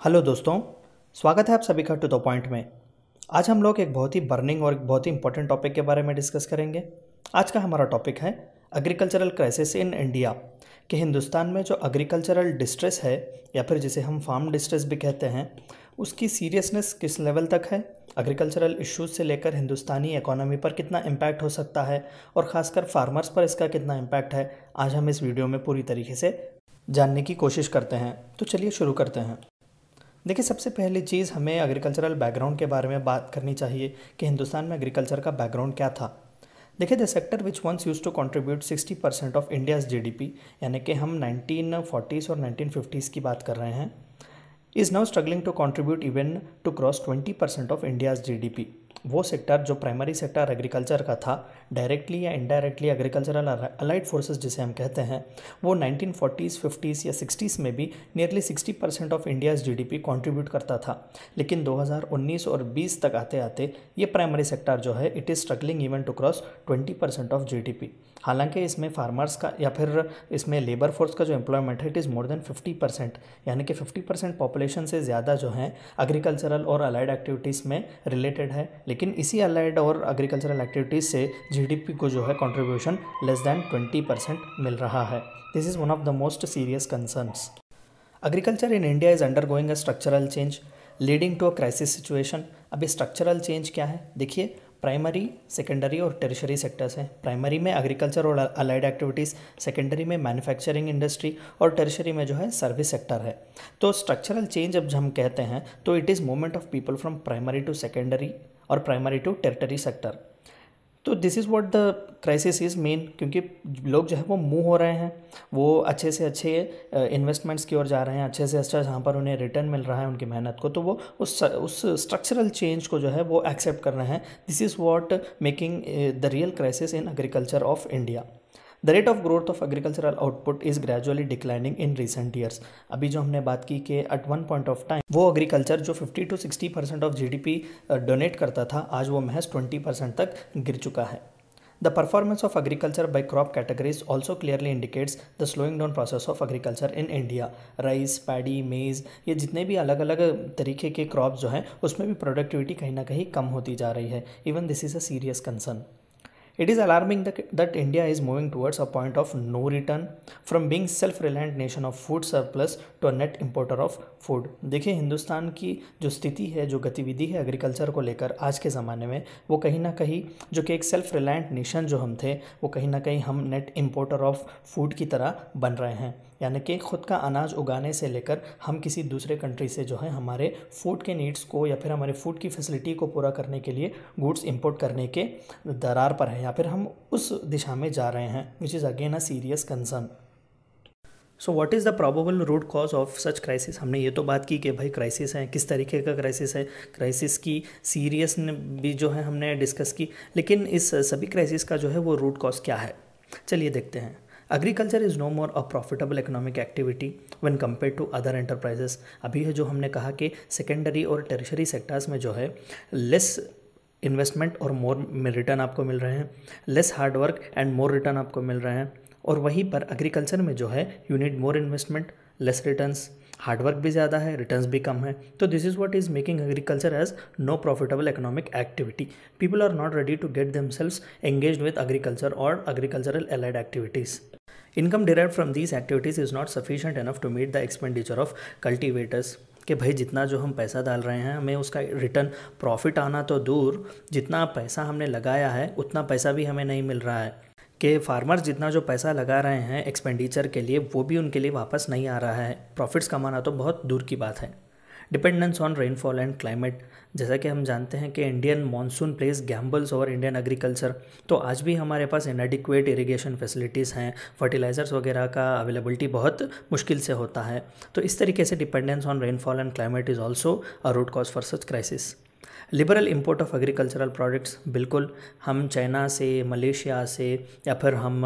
Hello दोस्तों, स्वागत है आप सभी का टू द पॉइंट में। आज हम लोग एक बहुत ही बर्निंग और एक बहुत ही इंपॉर्टेंट टॉपिक के बारे में डिस्कस करेंगे। आज का हमारा टॉपिक है एग्रीकल्चरल क्राइसिस इन इंडिया, कि हिंदुस्तान में जो एग्रीकल्चरल डिस्ट्रेस है या फिर जिसे हम फार्म डिस्ट्रेस भी कहते हैं, उसकी सीरियसनेस किस लेवल तक है, एग्रीकल्चरल इश्यूज से लेकर हिंदुस्तानी इकोनॉमी पर कितना इम्पैक्ट हो सकता है और ख़ासकर फार्मर्स पर इसका कितना इम्पैक्ट है, आज हम इस वीडियो में पूरी तरीके से जानने की कोशिश करते हैं। तो चलिए शुरू करते हैं। देखिए, सबसे पहली चीज़ हमें एग्रीकल्चरल बैकग्राउंड के बारे में बात करनी चाहिए कि हिंदुस्तान में एग्रीकल्चर का बैकग्राउंड क्या था। देखिए, the sector which once use to contribute 60% of India's GDP, यानी कि हम 1940s और 1950s की बात कर रहे हैं, is now struggling to contribute even to cross 20% of India's GDP. वो सेक्टर जो प्राइमरी सेक्टर एग्रीकल्चर का था, डायरेक्टली या इनडायरेक्टली एग्रीकल्चरल अलाइड फोर्सेस जिसे हम कहते हैं, वो 1940s, 50s या 60s में भी nearly 60% of India's GDP contribute करता था। लेकिन 2019 और 20 तक आते आते ये प्राइमरी सेक्टर जो है, it is struggling even to cross 20% of GDP. हालांकि इसमें फार्मर्स का या फिर इसमें लेबर फोर्स का जो एम्प्लॉयमेंट है, इट इज़ मोर देन 50%, यानी कि 50% पॉपुलेशन से ज़्यादा जो है एग्रीकल्चरल और अलाइड एक्टिविटीज़ में रिलेटेड है। लेकिन इसी अलाइड और एग्रीकल्चरल एक्टिविटीज़ से जीडीपी को जो है कंट्रीब्यूशन लेस दैन 20% मिल रहा है। This is one of the most serious concerns. Agriculture in India is undergoing a structural change leading to a crisis situation. अब ये स्ट्रक्चरल चेंज क्या है? देखिए, प्राइमरी, सेकेंडरी और टेरिशरी सेक्टर्स हैं। प्राइमरी में एग्रीकल्चर और अलाइड एक्टिविटीज़, सेकेंडरी में मैन्युफैक्चरिंग इंडस्ट्री और टेरिशरी में जो है सर्विस सेक्टर है। तो स्ट्रक्चरल चेंज जब हम कहते हैं तो it is movement of people from primary to secondary और प्राइमरी टू टेरिटरी सेक्टर। तो this is what the crisis is main, क्योंकि लोग जो है वो मूव हो रहे हैं, वो अच्छे से अच्छे इन्वेस्टमेंट्स की ओर जा रहे हैं, अच्छे से अच्छा जहाँ पर उन्हें रिटर्न मिल रहा है उनकी मेहनत को, तो वो उस स्ट्रक्चरल चेंज को जो है वो एक्सेप्ट कर रहे हैं। This is what making the real crisis in agriculture of India. The rate of growth of agricultural output is gradually declining in recent years. अभी जो हमने बात की कि at one point of time वो एग्रीकल्चर जो 50 to 60% ऑफ जीडीपी डोनेट करता था, आज वो महज 20% तक गिर चुका है। The performance of agriculture by crop categories also clearly indicates the slowing down process of agriculture in India. Rice, paddy, मेज़, ये जितने भी अलग अलग तरीके के क्रॉप्स जो हैं, उसमें भी प्रोडक्टिविटी कहीं ना कहीं कम होती जा रही है। Even this is a serious concern. It is alarming that India is moving towards a point of no return from being self-reliant nation of food surplus to a net importer of food. देखिए, हिंदुस्तान की जो स्थिति है, जो गतिविधि है agriculture को लेकर आज के ज़माने में, वो कहीं ना कहीं जो कि एक सेल्फ रिलायंट नेशन जो हम थे, वो कहीं ना कहीं हम नेट इम्पोर्टर ऑफ फूड की तरह बन रहे हैं। यानी कि ख़ुद का अनाज उगाने से लेकर हम किसी दूसरे कंट्री से जो है हमारे फूड के नीड्स को या फिर हमारे फूड की फैसिलिटी को पूरा करने के लिए गुड्स इंपोर्ट करने के दरार पर है, या फिर हम उस दिशा में जा रहे हैं, which is again a serious concern. So what is the probable root cause of such crisis. हमने ये तो बात की कि भाई क्राइसिस है, किस तरीके का क्राइसिस है, क्राइसिस की सीरियस भी जो है हमने डिस्कस की, लेकिन इस सभी क्राइसिस का जो है वो रूट कॉज क्या है, चलिए देखते हैं। Agriculture is no more a profitable economic activity when compare to other enterprises. अभी है जो हमने कहा कि सेकेंडरी और टेरिशरी सेक्टर्स में जो है लेस इन्वेस्टमेंट और मोर रिटर्न आपको मिल रहे हैं, less hard work and more return आपको मिल रहे हैं। और वहीं पर एग्रीकल्चर में जो है you need more investment, less returns, hard work भी ज़्यादा है, रिटर्न्स भी कम है। तो this is what is making agriculture as no profitable economic activity. People are not ready to get themselves engaged with agriculture और agricultural allied activities. Income derived from these activities is not sufficient enough to meet the expenditure of cultivators. कि भाई जितना जो हम पैसा डाल रहे हैं, हमें उसका रिटर्न प्रॉफिट आना तो दूर, जितना पैसा हमने लगाया है उतना पैसा भी हमें नहीं मिल रहा है। कि फार्मर्स जितना जो पैसा लगा रहे हैं एक्सपेंडिचर के लिए, वो भी उनके लिए वापस नहीं आ रहा है। प्रॉफिट्स कमाना तो बहुत दूर की बात है। Dependence on rainfall and climate, जैसा कि हम जानते हैं कि Indian monsoon place gambles over Indian agriculture. तो आज भी हमारे पास इनएडिक्वेट इरिगेशन फैसिलिटीज़ हैं, फर्टिलाइजर्स वगैरह का अवेलेबिलिटी बहुत मुश्किल से होता है। तो इस तरीके से dependence on rainfall and climate is also a root cause for such crisis. Liberal import of agricultural products, बिल्कुल हम चाइना से, मलेशिया से, या फिर हम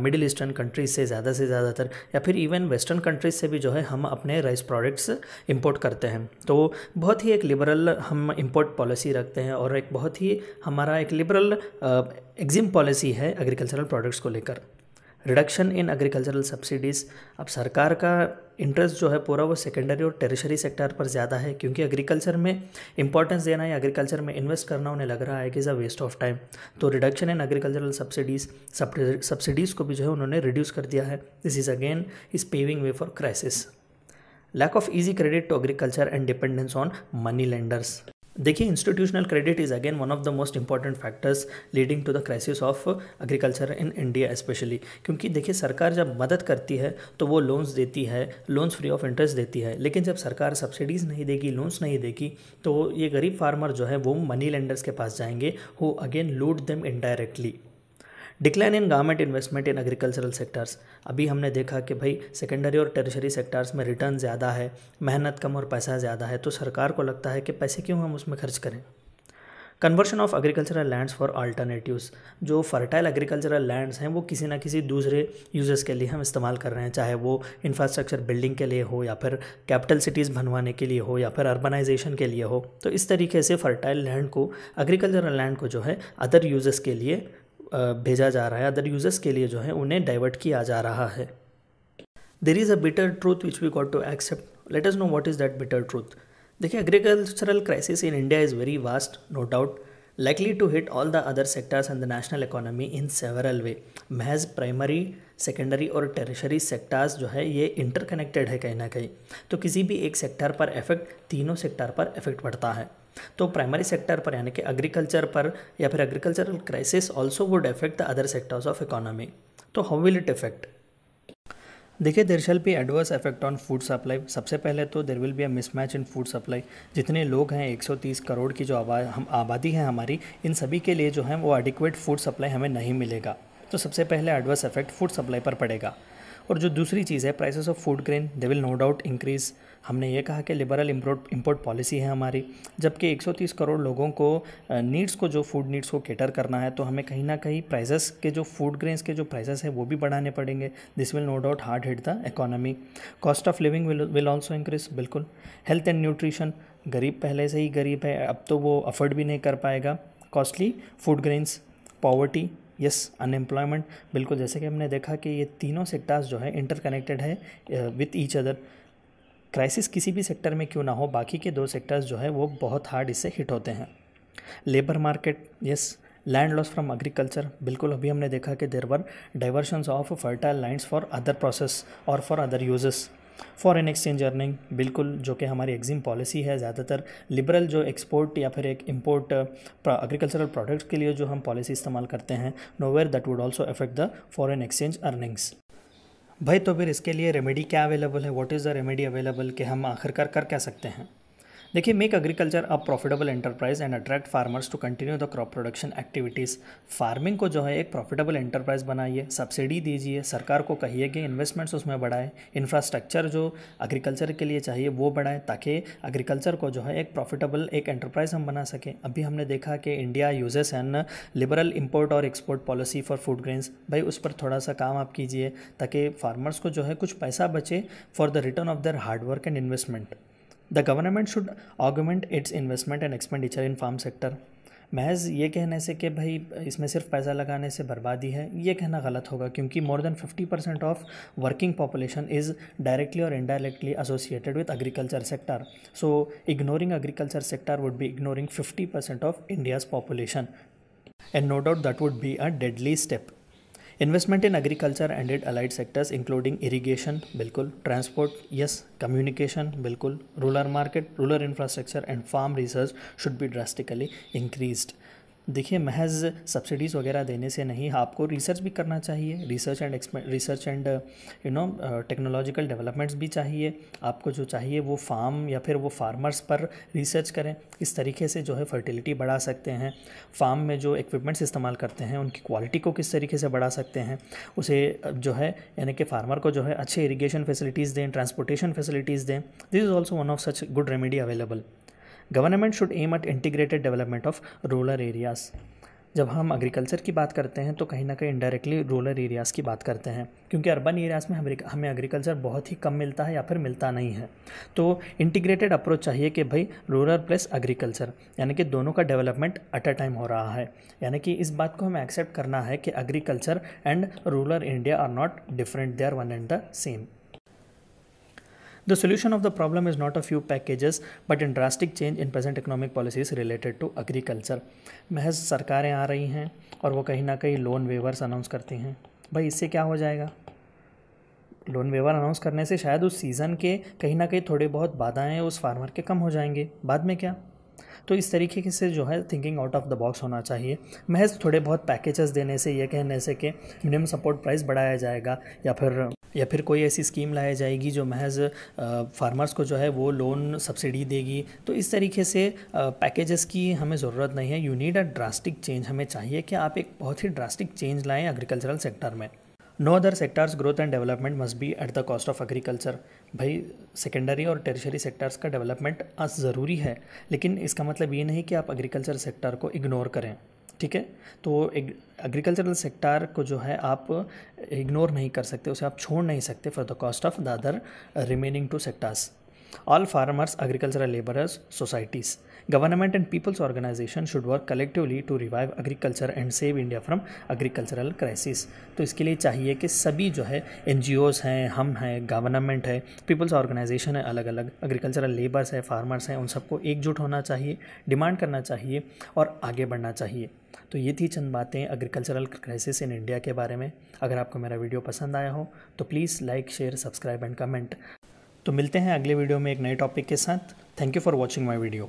मिडिल ईस्टर्न कंट्रीज से ज़्यादातर, या फिर इवन वेस्टर्न कंट्रीज से भी जो है हम अपने राइस प्रोडक्ट्स इंपोर्ट करते हैं। तो बहुत ही एक लिबरल हम इंपोर्ट पॉलिसी रखते हैं और एक बहुत ही हमारा एक लिबरल एग्जिम पॉलिसी है एग्रीकल्चरल प्रोडक्ट्स को लेकर। रिडक्शन इन एग्रीकल्चरल सब्सिडीज़, अब सरकार का इंटरेस्ट जो है पूरा वो सेकेंडरी और टेरिशरी सेक्टर पर ज़्यादा है, क्योंकि एग्रीकल्चर में इंपॉर्टेंस देना या एग्रीकल्चर में इन्वेस्ट करना उन्हें लग रहा है कि is a waste of time. तो रिडक्शन इन एग्रीकल्चरल सब्सिडीज़ को भी जो है उन्होंने रिड्यूस कर दिया है। This is again is paving way for crisis. Lack of easy credit to agriculture and dependence on money lenders. देखिए, institutional credit is again one of the most important factors leading to the crisis of agriculture in India specially, क्योंकि देखिए सरकार जब मदद करती है तो वो लोन्स देती है, लोन्स फ्री ऑफ इंटरेस्ट देती है, लेकिन जब सरकार सब्सिडीज़ नहीं देगी, लोन्स नहीं देगी, तो ये गरीब फार्मर जो है वो मनी लेंडर्स के पास जाएंगे हु अगेन लूट them indirectly. Decline in government investment in agricultural sectors, अभी हमने देखा कि भाई सेकेंडरी और टेरिशरी सेक्टर्स में रिटर्न ज़्यादा है, मेहनत कम और पैसा ज़्यादा है, तो सरकार को लगता है कि पैसे क्यों हम उसमें खर्च करें। Conversion of agricultural lands for alternatives, जो फर्टाइल एग्रीकल्चरल लैंड्स हैं वो किसी ना किसी दूसरे यूजेस के लिए हम इस्तेमाल कर रहे हैं, चाहे वो इंफ्रास्ट्रक्चर बिल्डिंग के लिए हो, या फिर कैपिटल सिटीज़ बनवाने के लिए हो, या फिर अर्बनाइजेशन के लिए हो। तो इस तरीके से फर्टाइल लैंड को, एग्रीकल्चरल लैंड को जो है अदर यूजेस के लिए भेजा जा रहा है, अदर यूजर्स के लिए जो है उन्हें डाइवर्ट किया जा रहा है। There is a bitter truth which we got to accept, let us know what is that bitter truth. देखिए, agricultural crisis in India is very vast, no doubt, likely to hit all the other sectors and the national economy in several way। महज primary, secondary और tertiary sectors जो है ये interconnected है कहीं ना कहीं, तो किसी भी एक सेक्टर पर इफेक्ट तीनों सेक्टर पर इफेक्ट पड़ता है। तो प्राइमरी सेक्टर पर यानी कि एग्रीकल्चर पर, या फिर agricultural crisis also would effect the other sectors of economy. तो हाउ विल इट इफेक्ट? देखिए, there shall be adverse effect on food supply. सबसे पहले तो there will be a mismatch in food supply. जितने लोग हैं 130 करोड़ की जो आबादी है हमारी, इन सभी के लिए जो है वो एडिक्वेट फूड सप्लाई हमें नहीं मिलेगा। तो सबसे पहले एडवर्स इफेक्ट फूड सप्लाई पर पड़ेगा। और जो दूसरी चीज़ है, prices of food grain they will no doubt increase. हमने ये कहा कि लिबरल इंपोर्ट पॉलिसी है हमारी, जबकि 130 करोड़ लोगों को नीड्स को, जो फूड नीड्स को कैटर करना है, तो हमें कहीं ना कहीं प्राइसेस के, जो फूड ग्रेन्स के जो प्राइसेस है वो भी बढ़ाने पड़ेंगे। This will no doubt hard hit the economy. Cost of living will also increase, बिल्कुल। हेल्थ एंड न्यूट्रिशन, गरीब पहले से ही गरीब है, अब तो वो अफोर्ड भी नहीं कर पाएगा costly food grains. Poverty, yes, unemployment, बिल्कुल। जैसे कि हमने देखा कि ये तीनों सेक्टर्स जो है इंटरकनेक्टेड है विथ ईच अदर। क्राइसिस किसी भी सेक्टर में क्यों ना हो, बाकी के दो सेक्टर्स जो है वो बहुत हार्ड इससे हिट होते हैं। Labour market, yes. Land loss from agriculture, बिल्कुल। अभी हमने देखा कि there were diversions of fertile lands for other process और for other uses. Foreign exchange earning, बिल्कुल, जो कि हमारी एग्जिम पॉलिसी है, ज़्यादातर लिबरल जो एक्सपोर्ट या फिर एक इम्पोर्ट एग्रीकल्चरल प्रोडक्ट्स के लिए जो हम पॉलिसी इस्तेमाल करते हैं, nowhere that would also affect the foreign exchange earnings. भाई, तो फिर इसके लिए रेमेडी क्या अवेलेबल है? What is the remedy available, कि हम आखिरकार कर क्या सकते हैं? देखिए, make agriculture a profitable enterprise and attract farmers to continue the crop production activities. Farming को जो है एक प्रॉफिटेबल एंटरप्राइज बनाइए, सब्सिडी दीजिए, सरकार को कहिए कि इन्वेस्टमेंट्स उसमें बढ़ाएं, इंफ्रास्ट्रक्चर जो एग्रीकल्चर के लिए चाहिए वो बढ़ाएं, ताकि एग्रीकल्चर को जो है एक प्रॉफिटेबल एक एंटरप्राइज हम बना सकें। अभी हमने देखा कि India uses an liberal import और export policy for food grains. भाई, उस पर थोड़ा सा काम आप कीजिए, ताकि फार्मर्स को जो है कुछ पैसा बचे for the return of their hard work and investment. The government should augment its investment and expenditure in farm sector. महज ये कहने से कि भाई इसमें सिर्फ पैसा लगाने से बर्बादी है, ये कहना गलत होगा, क्योंकि more than 50% of working population is directly और indirectly associated with agriculture sector. So ignoring agriculture sector would be ignoring 50% of India's population, and no doubt that would be a deadly step. Investment in agriculture and it allied sectors including irrigation, बिल्कुल, transport, yes, communication, बिल्कुल, rural market, rural infrastructure and farm research should be drastically increased. देखिए, महज subsidies वगैरह देने से नहीं, आपको research भी करना चाहिए, रिसर्च एंड टेक्नोलॉजिकल डेवलपमेंट्स भी चाहिए। आपको जो चाहिए वो फार्म या फिर वो फार्मर्स पर रिसर्च करें, इस तरीके से जो है फर्टिलिटी बढ़ा सकते हैं। फार्म में जो इक्विपमेंट्स इस्तेमाल करते हैं उनकी क्वालिटी को किस तरीके से बढ़ा सकते हैं, उसे जो है यानी कि फार्मर को जो है अच्छे इरीगेशन फैसिलिटीज़ दें, ट्रांसपोर्टेशन फैसिलिटीज़ दें। This is also one of such good remedy available. Government should aim at integrated development of rural areas. जब हम एग्रीकल्चर की बात करते हैं तो कहीं ना कहीं इनडायरेक्टली रूरल एरियाज़ की बात करते हैं, क्योंकि अर्बन एरियाज़ में हमें एग्रीकल्चर बहुत ही कम मिलता है या फिर मिलता नहीं है। तो इंटीग्रेटेड अप्रोच चाहिए कि भाई रूरल प्लस एग्रीकल्चर, यानी कि दोनों का डेवलपमेंट एट अ टाइम हो रहा है। यानी कि इस बात को हमें एक्सेप्ट करना है कि agriculture and rural India are not different, they are one and the same. The solution of the problem is not a few packages but in drastic change in present economic policies related to agriculture। महज सरकारें आ रही हैं और वो कहीं ना कहीं loan weavers announce करती हैं। भाई इससे क्या हो जाएगा? लोन वेवर अनाउंस करने से शायद उस सीज़न के कहीं ना कहीं थोड़े बहुत बाधाएं उस फार्मर के कम हो जाएंगे, बाद में क्या? तो इस तरीके से जो है thinking out of the box होना चाहिए। महज थोड़े बहुत पैकेजेस देने से, ये कहने से कि मिनिमम सपोर्ट प्राइस बढ़ाया जाएगा या फिर कोई ऐसी स्कीम लाई जाएगी जो महज फार्मर्स को जो है वो लोन सब्सिडी देगी, तो इस तरीके से पैकेजेस की हमें ज़रूरत नहीं है। You need a drastic change. हमें चाहिए कि आप एक बहुत ही ड्रास्टिक चेंज लाएँ एग्रीकल्चरल सेक्टर में। No other sectors growth and development must be at the cost of agriculture. भाई सेकेंडरी और टेरिशरी सेक्टर्स का डेवलपमेंट ज़रूरी है, लेकिन इसका मतलब ये नहीं कि आप एग्रीकल्चर सेक्टर को इग्नोर करें, ठीक है? तो एग्रीकल्चरल सेक्टर को जो है आप इग्नोर नहीं कर सकते, उसे आप छोड़ नहीं सकते for the cost of the other remaining to sectors. All farmers, agricultural laborers, societies, government and people's organization should work collectively to revive agriculture and save India from agricultural crisis। तो इसके लिए चाहिए कि सभी जो है NGOs हैं, हम हैं, गवर्नमेंट है, पीपल्स ऑर्गेनाइजेशन है, अलग अलग एग्रीकल्चरल लेबर्स है, फार्मर्स हैं, उन सबको एकजुट होना चाहिए, डिमांड करना चाहिए और आगे बढ़ना चाहिए। तो ये थी चंद बातें एग्रीकल्चरल क्राइसिस इन इंडिया के बारे में। अगर आपको मेरा वीडियो पसंद आया हो तो please like, share, subscribe and comment. तो मिलते हैं अगले वीडियो में एक नए टॉपिक के साथ। Thank you for watching my video.